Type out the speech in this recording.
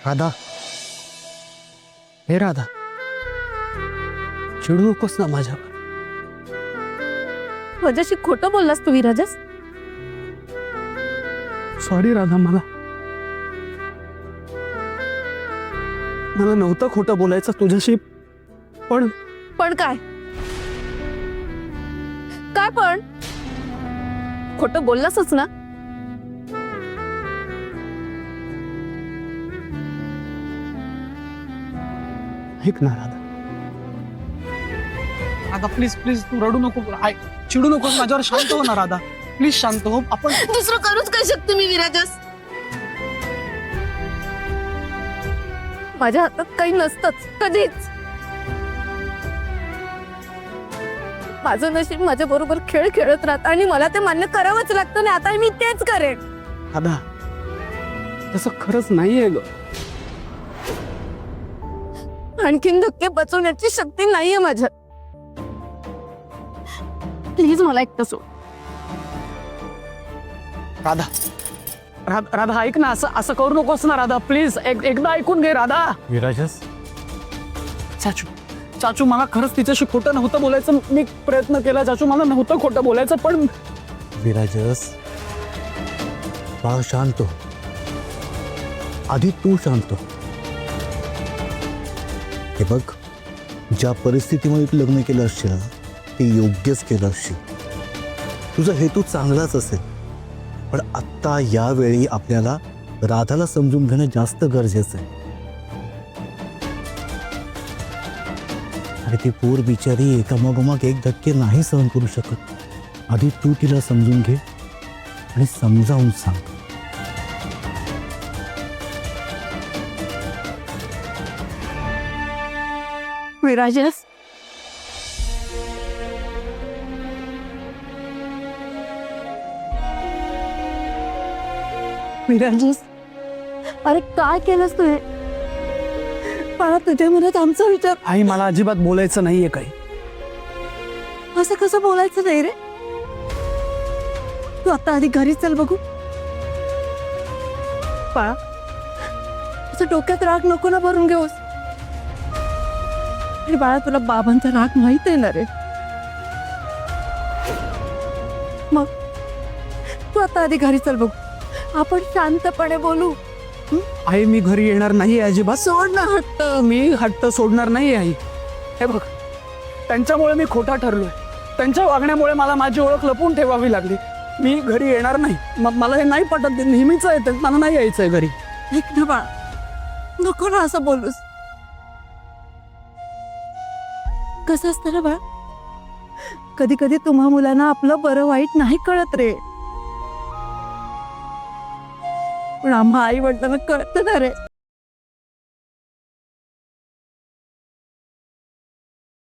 राधा, हे राधा, चिडू नकोस ना माझ्यावर. माझ्याशी खोटं बोललास तू विराजस. सॉरी राधा, मला नव्हतं खोटं बोलायचं तुझ्याशी. पण पण काय काय पण खोटं बोललासच ना. ऐक ना राधा, राधा प्लीज प्लीज तू रडू नको, चिडू नको माझ्यावर. शांत हो ना राधा, प्लीज शांत हो. आपण दुसरं करूच काय शकते मी विराजस. माझ्या हातात काही नसतंच कधीच. माझं नशीब माझ्या बरोबर खेळ खेळत राहत आणि मला ते मान्य करावंच लागतं. नाही आता मी तेच करेन. राधा, तसं खरंच नाहीये ग. आणखीन धक्के बचवण्याची शक्ती नाहीये माझ्यात. प्लीज मला एकटं सोड. राधा, राधा ऐक ना, असं करू नकोस ना राधा, प्लीज एकदा ऐकून घे राधा. विराजस, चाचू, चाचू मला खरंच तिच्याशी खोटं नव्हतं बोलायचं. मी प्रयत्न केला चाचू, मला नव्हतं खोटं बोलायचं. पण विराजस, बाळ शांत हो. आधी तू शांत हो. हे बघ, ज्या परिस्थितीमध्ये तू लग्न केलं असशील ना, ते योग्यच केलं असशील. तुझा हेतू चांगलाच असेल. पण आत्ता यावेळी आपल्याला राधाला समजून घेणं जास्त गरजेचं आहे. अरे ती पोर बिचारी एकामागोमाग एक धक्के नाही सहन करू शकत. आधी तू तिला समजून घे आणि समजावून सांग. विराजस, विराजस, अरे काय केलंस तू हे? मला तुझ्या मनात आमचा विचार. आई, मला अजिबात बोलायचं नाहीये काही. असं कसं बोलायचं नाही रे. तू आता आधी घरी चल बघू. बाळा, तुझं डोक्यात राग नको ना भरून घेऊस. अरे बाळा, तुला बाबांचा राग माहित आहे ना रे. मग तू आता आधी घरी चल बघू. आपण शांतपणे बोलू. आई, मी घरी येणार नाही अजिबात. सोड ना हट्ट. मी हट्ट सोडणार नाही आई. हे बघ, त्यांच्यामुळे मी खोटा ठरलोय. त्यांच्या वागण्यामुळे मला माझी ओळख लपवून ठेवावी लागली. मी घरी येणार नाही. मला हे नाही पटत. नेहमीच आहे, मला नाही यायचंय घरी. ऐक ना बाळा, नको ना असं बोलूस. कसं असतं ना बाळा, कधी कधी तुम्हा मुलांना आपलं बरं वाईट नाही कळत रे. पण आम्हा आई वडिलांना कळतं ना रे.